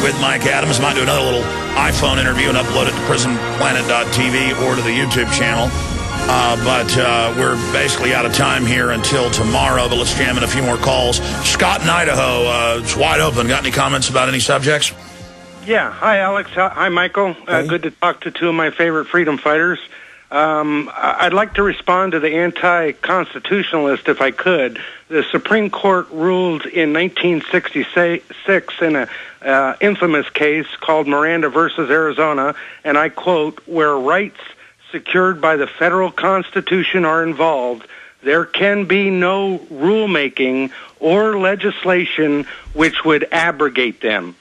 with Mike Adams. Might do another little iPhone interview and upload it to prisonplanet.tv or to the YouTube channel. But we're basically out of time here until tomorrow, but let's jam in a few more calls. Scott in Idaho, it's wide open. Got any comments about any subjects? Yeah. Hi, Alex. Hi, Michael. Hey. Good to talk to two of my favorite freedom fighters. I'd like to respond to the anti-constitutionalist if I could. The Supreme Court ruled in 1966 in an infamous case called Miranda versus Arizona, and I quote, where rights secured by the federal Constitution are involved, there can be no rulemaking or legislation which would abrogate them.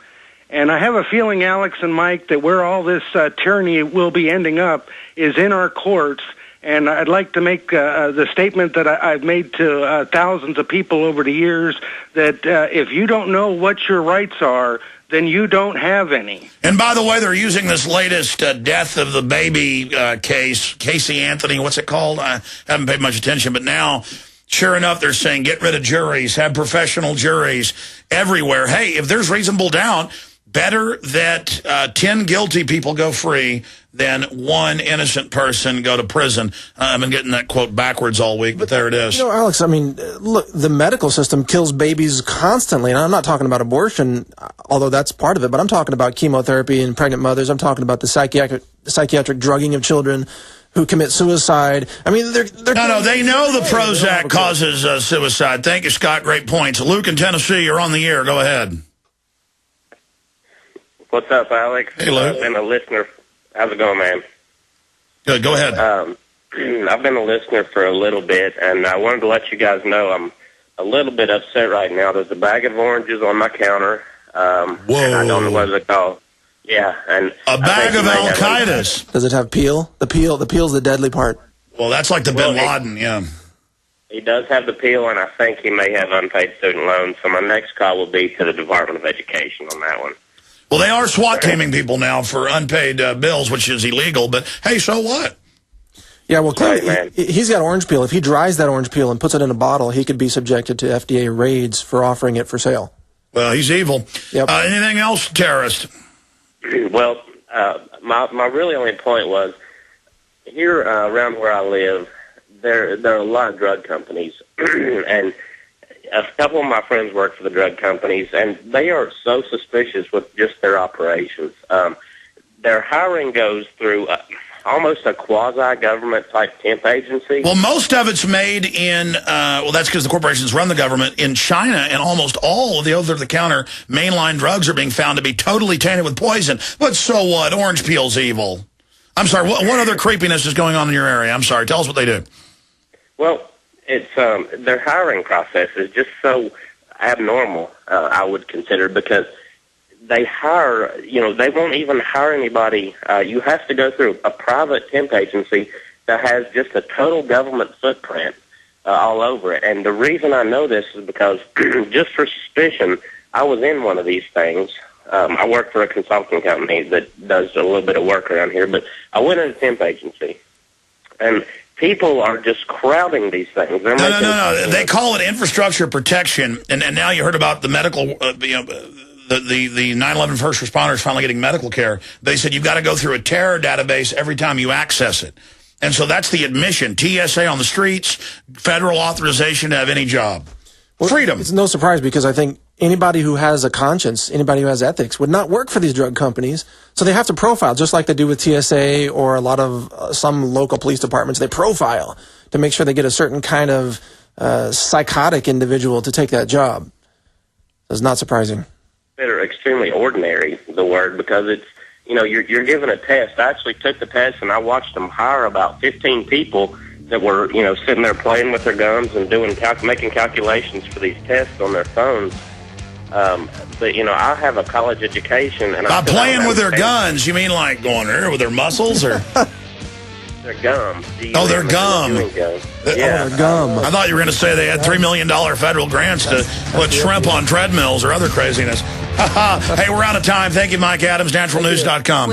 And I have a feeling, Alex and Mike, that where all this tyranny will be ending up is in our courts. And I'd like to make the statement that I've made to thousands of people over the years, that if you don't know what your rights are, then you don't have any. And by the way, they're using this latest death of the baby case, Casey Anthony, what's it called? I haven't paid much attention, but now, sure enough, they're saying get rid of juries, have professional juries everywhere. Hey, if there's reasonable doubt, better that 10 guilty people go free than one innocent person go to prison. I've been getting that quote backwards all week, but there it is. You know, Alex, I mean, look, the medical system kills babies constantly, and I'm not talking about abortion, although that's part of it, but I'm talking about chemotherapy in pregnant mothers. I'm talking about the psychiatric drugging of children who commit suicide. I mean, they're No, they know the Prozac causes suicide. Thank you, Scott. Great points. Luke in Tennessee, you're on the air. Go ahead. What's up, Alex? Hey, Luke. I've been a listener. How's it going, man? Good. Go ahead. I've been a listener for a little bit, and I wanted to let you guys know I'm a little bit upset right now. There's a bag of oranges on my counter. Whoa. And I don't know what they're called. Yeah. And A bag of Al-Qaeda's. Does it have peel? The peel's the deadly part. Well, that's like the Bin Laden, yeah. He does have the peel, and I think he may have unpaid student loans. So my next call will be to the Department of Education on that one. Well, they are SWAT teaming people now for unpaid bills, which is illegal. But, hey, so what? Yeah, well, clearly, Right, he's got orange peel. If he dries that orange peel and puts it in a bottle, he could be subjected to FDA raids for offering it for sale. Well, he's evil. Yep. Anything else, terrorist? Well, my really only point was, here around where I live, there are a lot of drug companies, and a couple of my friends work for the drug companies, and they are so suspicious with just their operations. Their hiring goes through almost a quasi-government type temp agency. Well, most of it's made in, well, that's because the corporations run the government in China, and almost all of the over-the-counter mainline drugs are being found to be totally tainted with poison. But so what? Orange peel's evil. I'm sorry, what other creepiness is going on in your area? I'm sorry, tell us what they do. Well, it's their hiring process is just so abnormal, I would consider, because they hire, they won't even hire anybody. You have to go through a private temp agency that has just a total government footprint all over it. And the reason I know this is because, just for suspicion, I was in one of these things. I work for a consulting company that does a little bit of work around here, but I went in a temp agency, and people are just crowding these things. No. They call it infrastructure protection, and now you heard about the medical, the 9/11 first responders finally getting medical care. They said you've got to go through a terror database every time you access it. And so that's the admission. TSA on the streets, federal authorization to have any job. Well, freedom. It's no surprise, because I think anybody who has a conscience, anybody who has ethics, would not work for these drug companies. So they have to profile, just like they do with TSA or a lot of some local police departments. They profile to make sure they get a certain kind of psychotic individual to take that job. It's not surprising. They're extremely ordinary, the word, because it's, you're given a test. I actually took the test, and I watched them hire about 15 people that were, sitting there playing with their guns and making calculations for these tests on their phones. But, I have a college education. And by playing with their guns, you mean like going there with their muscles, or? Their gum. Oh, their gum. Yeah. Their gum. I thought you were going to say they had $3 million federal grants to put shrimp on treadmills or other craziness. Hey, we're out of time. Thank you, Mike Adams, naturalnews.com.